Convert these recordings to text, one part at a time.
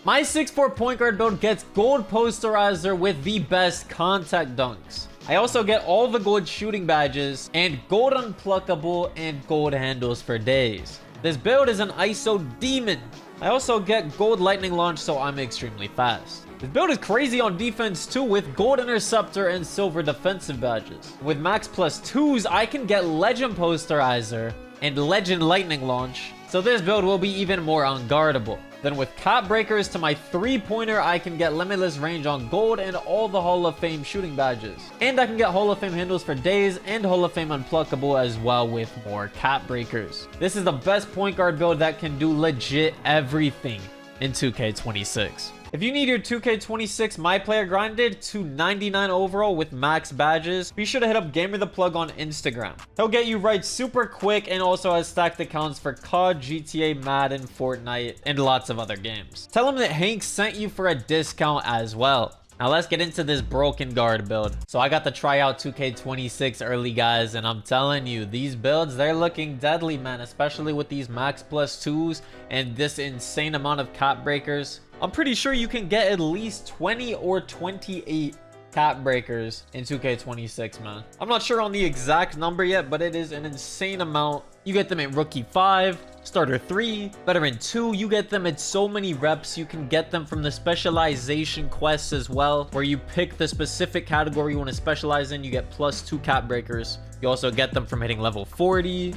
My 6'4" point guard build gets gold posterizer with the best contact dunks. I also get all the gold shooting badges and gold unpluckable and gold handles for days. This build is an ISO demon. I also get gold lightning launch, so I'm extremely fast. This build is crazy on defense too, with gold interceptor and silver defensive badges. With max +2s, I can get legend posterizer and legend lightning launch, so this build will be even more unguardable. Then with cap breakers to my 3-pointer, I can get limitless range on gold and all the Hall of Fame shooting badges. And I can get Hall of Fame handles for days and Hall of Fame unpluckable as well with more cap breakers. This is the best point guard build that can do legit everything in 2K26. If you need your 2K26 My Player grinded to 99 overall with max badges, be sure to hit up Gamer the Plug on Instagram. He'll get you right super quick and also has stacked accounts for COD, GTA, Madden, Fortnite, and lots of other games. Tell him that Hank sent you for a discount as well. Now let's get into this broken guard build. So I got to try out 2K26 early, guys, and I'm telling you, these builds, they're looking deadly, man, especially with these max +2s and this insane amount of cap breakers. I'm pretty sure you can get at least 20 or 28 cap breakers in 2K26, man. I'm not sure on the exact number yet, but it is an insane amount. You get them in Rookie 5, Starter 3, Veteran 2. You get them at so many reps. You can get them from the specialization quests as well, where you pick the specific category you want to specialize in. You get +2 cap breakers. You also get them from hitting level 40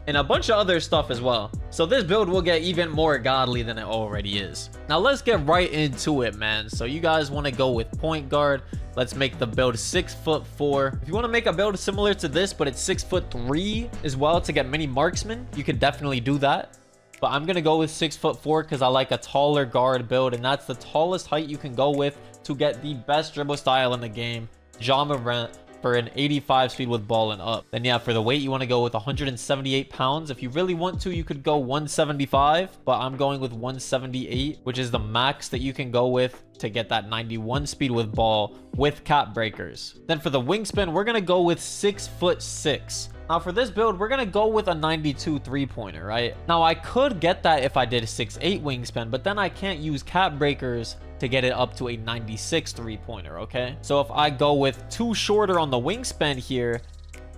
and a bunch of other stuff as well. So this build will get even more godly than it already is. Now let's get right into it, man. So you guys want to go with point guard. Let's make the build 6'4". If you want to make a build similar to this, but it's 6'3" as well to get mini marksman, you could definitely do that. But I'm going to go with 6'4" because I like a taller guard build, and that's the tallest height you can go with to get the best dribble style in the game, Ja Morant, for an 85 speed with ball and up. Then yeah, for the weight, you want to go with 178 pounds. If you really want to, you could go 175, but I'm going with 178, which is the max that you can go with to get that 91 speed with ball with cap breakers. Then for the wingspan, we're going to go with 6'6". Now for this build, we're going to go with a 92 3-pointer, right? Now I could get that if I did a 6'8 wingspan, but then I can't use cap breakers to get it up to a 96 3-pointer, okay? So if I go with 2 shorter on the wingspan here,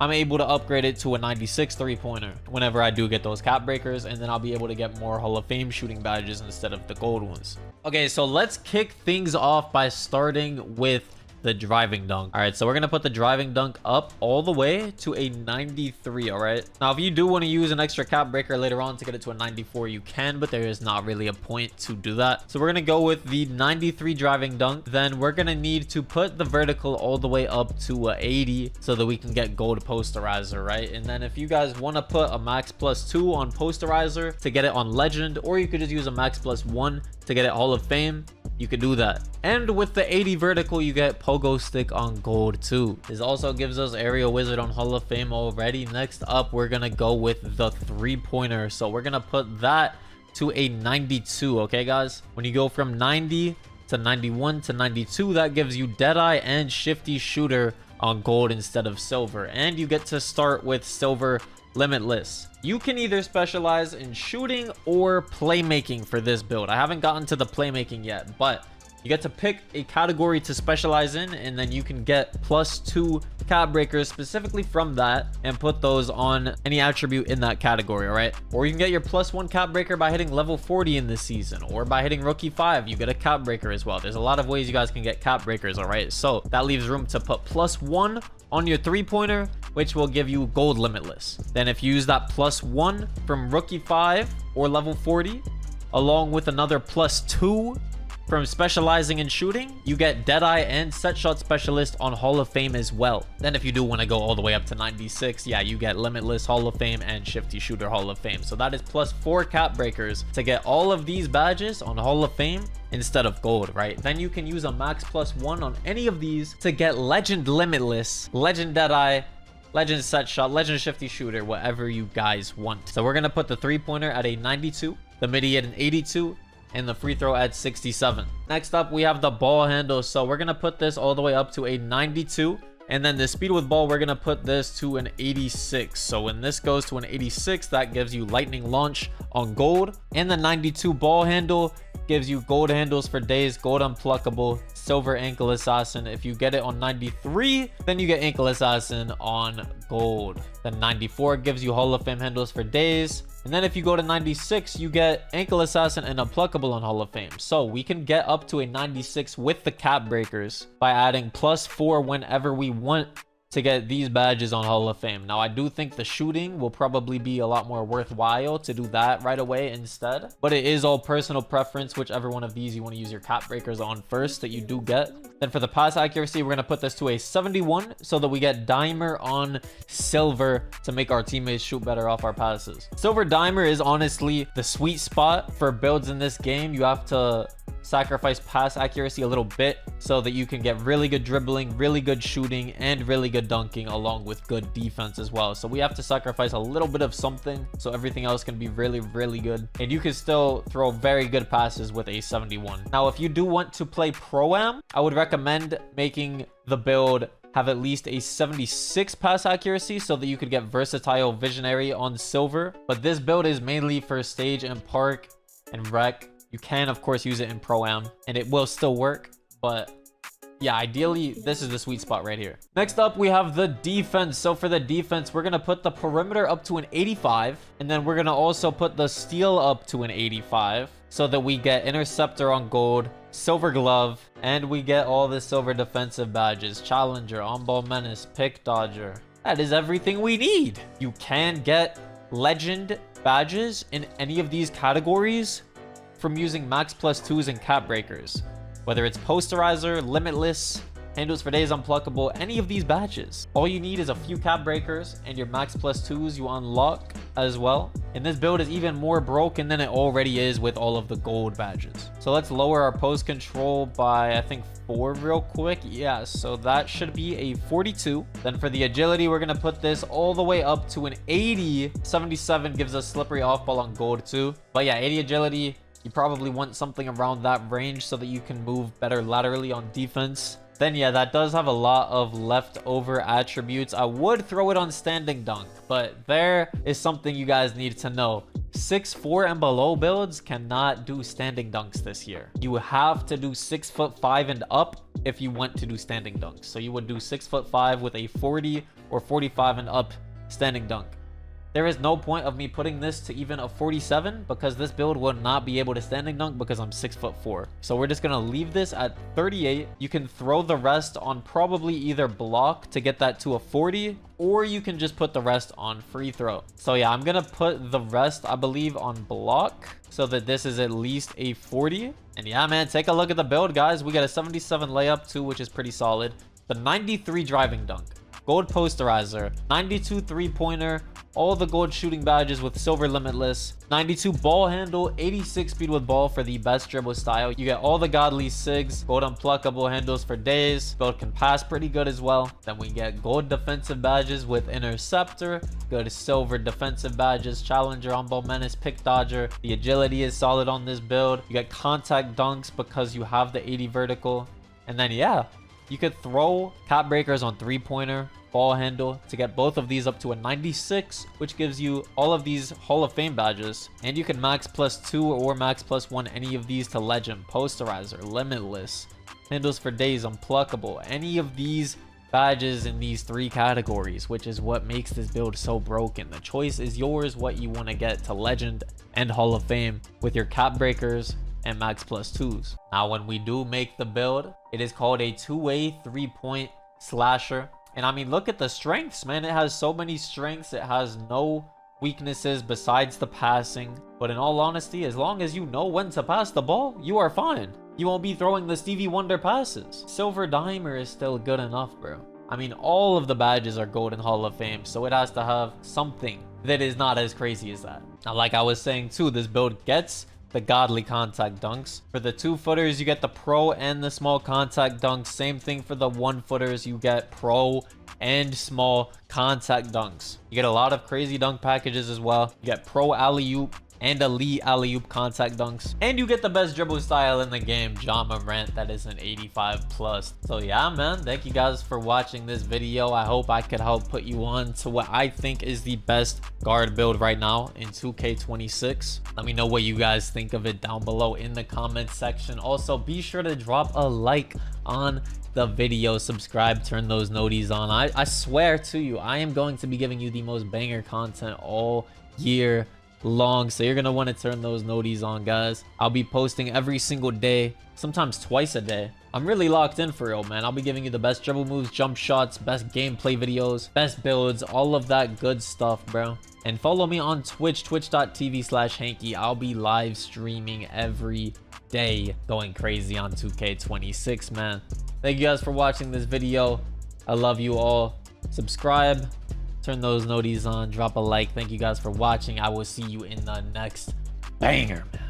I'm able to upgrade it to a 96 3-pointer whenever I do get those cap breakers, and then I'll be able to get more Hall of Fame shooting badges instead of the gold ones. Okay, so let's kick things off by starting with the driving dunk. All right, so we're gonna put the driving dunk up all the way to a 93. All right, now if you do want to use an extra cap breaker later on to get it to a 94, you can, but there is not really a point to do that. So we're gonna go with the 93 driving dunk. Then we're gonna need to put the vertical all the way up to a 80 so that we can get gold posterizer, right? And then if you guys want to put a max +2 on posterizer to get it on legend, or you could just use a max +1 to get it Hall of Fame, you could do that. And with the 80 vertical, you get pogo stick on gold too. This also gives us aerial wizard on Hall of Fame already. Next up, we're gonna go with the 3-pointer. So we're gonna put that to a 92. Okay, guys, when you go from 90 to 91 to 92, that gives you Deadeye and Shifty Shooter on gold instead of silver, and you get to start with silver limitless. You can either specialize in shooting or playmaking for this build. I haven't gotten to the playmaking yet, but you get to pick a category to specialize in, and then you can get +2 cap breakers specifically from that and put those on any attribute in that category. All right, or you can get your +1 cap breaker by hitting level 40 in this season, or by hitting Rookie 5 you get a cap breaker as well. There's a lot of ways you guys can get cap breakers. All right, so that leaves room to put +1 on your 3-pointer, which will give you gold limitless. Then if you use that +1 from Rookie 5 or level 40 along with another +2 from specializing in shooting, you get Deadeye and Set Shot Specialist on Hall of Fame as well. Then if you do want to go all the way up to 96, yeah, you get Limitless Hall of Fame and Shifty Shooter Hall of Fame. So that is +4 cap breakers to get all of these badges on Hall of Fame instead of gold, right? Then you can use a max +1 on any of these to get Legend Limitless, Legend Deadeye, Legend Set Shot, Legend Shifty Shooter, whatever you guys want. So we're going to put the 3-pointer at a 92, the midi at an 82, and the free throw at 67. Next up, we have the ball handle. So we're going to put this all the way up to a 92 And then the speed with ball, we're going to put this to an 86. So when this goes to an 86, that gives you lightning launch on gold. And the 92 ball handle gives you gold handles for days, gold unpluckable, silver ankle assassin. If you get it on 93, then you get ankle assassin on gold. Then 94 gives you Hall of Fame handles for days. And then if you go to 96, you get ankle assassin and unpluckable on Hall of Fame. So we can get up to a 96 with the cap breakers by adding +4 whenever we want to get these badges on Hall of Fame. Now, I do think the shooting will probably be a lot more worthwhile to do that right away instead, but it is all personal preference, whichever one of these you want to use your cap breakers on first that you do get. Then for the pass accuracy, we're going to put this to a 71 so that we get dimer on silver to make our teammates shoot better off our passes. Silver dimer is honestly the sweet spot for builds in this game. You have to sacrifice pass accuracy a little bit so that you can get really good dribbling, really good shooting, and really good dunking along with good defense as well. So we have to sacrifice a little bit of something so everything else can be really, really good. And you can still throw very good passes with a 71. Now, if you do want to play Pro-Am, I would recommend making the build have at least a 76 pass accuracy so that you could get versatile visionary on silver. But this build is mainly for stage and park and rec. You can, of course, use it in Pro-Am, and it will still work, but yeah, ideally, this is the sweet spot right here. Next up, we have the defense. So for the defense, we're going to put the perimeter up to an 85, and then we're going to also put the steal up to an 85 so that we get interceptor on gold, silver glove, and we get all the silver defensive badges, challenger, on-ball menace, pick dodger. That is everything we need. You can get legend badges in any of these categories from using max +2s and cap breakers, whether it's posterizer, limitless, handles for days, unpluckable, any of these badges. All you need is a few cap breakers and your max +2s you unlock as well. And this build is even more broken than it already is with all of the gold badges. So let's lower our post control by, I think, 4 real quick. Yeah, so that should be a 42. Then for the agility, we're going to put this all the way up to an 80. 77 gives us slippery off ball on gold too. But yeah, 80 agility. You probably want something around that range so that you can move better laterally on defense. Then yeah, that does have a lot of leftover attributes. I would throw it on standing dunk, but there is something you guys need to know. 6'4" and below builds cannot do standing dunks this year. You have to do 6'5" and up if you want to do standing dunks. So you would do 6'5" with a 40 or 45 and up standing dunk. There is no point of me putting this to even a 47 because this build will not be able to standing dunk because I'm 6'4". So we're just going to leave this at 38. You can throw the rest on probably either block to get that to a 40, or you can just put the rest on free throw. So yeah, I'm going to put the rest, I believe, on block so that this is at least a 40. And yeah, man, take a look at the build, guys. We got a 77 layup too, which is pretty solid. The 93 driving dunk, gold posterizer, 92 three-pointer, all the gold shooting badges with silver limitless, 92 ball handle, 86 speed with ball for the best dribble style. You get all the godly sigs, gold unpluckable handles for days. Build can pass pretty good as well. Then we get gold defensive badges with interceptor, good silver defensive badges, challenger, on-ball menace, pick dodger. The agility is solid on this build. You get contact dunks because you have the 80 vertical. And then yeah, you could throw cap breakers on three-pointer, ball handle to get both of these up to a 96, which gives you all of these Hall of Fame badges. And you can max +2 or max +1 any of these to legend, posterizer, limitless, handles for days, unpluckable, any of these badges in these 3 categories, which is what makes this build so broken. The choice is yours, what you want to get to legend and Hall of Fame with your cap breakers and max +2s. Now, when we do make the build, it is called a two-way 3-point slasher. And I mean, look at the strengths, man. It has so many strengths. It has no weaknesses besides the passing. But in all honesty, as long as you know when to pass the ball, you are fine. You won't be throwing the Stevie Wonder passes. Silver dimer is still good enough, bro. I mean, all of the badges are Golden Hall of Fame, so it has to have something that is not as crazy as that. Now, like I was saying too, this build gets the godly contact dunks. For the 2-footers, you get the pro and the small contact dunks. Same thing for the 1-footers, you get pro and small contact dunks. You get a lot of crazy dunk packages as well. You get pro alley-oop, and elite alley-oop contact dunks. And you get the best dribble style in the game, Ja Morant, that is an 85 plus. So yeah, man, thank you guys for watching this video. I hope I could help put you on to what I think is the best guard build right now in 2K26. Let me know what you guys think of it down below in the comment section. Also, be sure to drop a like on the video, subscribe, turn those noties on. I swear to you, I am going to be giving you the most banger content all year long, so you're gonna want to turn those noties on, guys. I'll be posting every single day, sometimes twice a day. I'm really locked in for real, man. I'll be giving you the best dribble moves, jump shots, best gameplay videos, best builds, all of that good stuff, bro. And follow me on Twitch, twitch.tv/Hanky. I'll be live streaming every day, going crazy on 2K26, man. Thank you guys for watching this video. I love you all. Subscribe, turn those noties on, drop a like. Thank you guys for watching. I will see you in the next banger, man.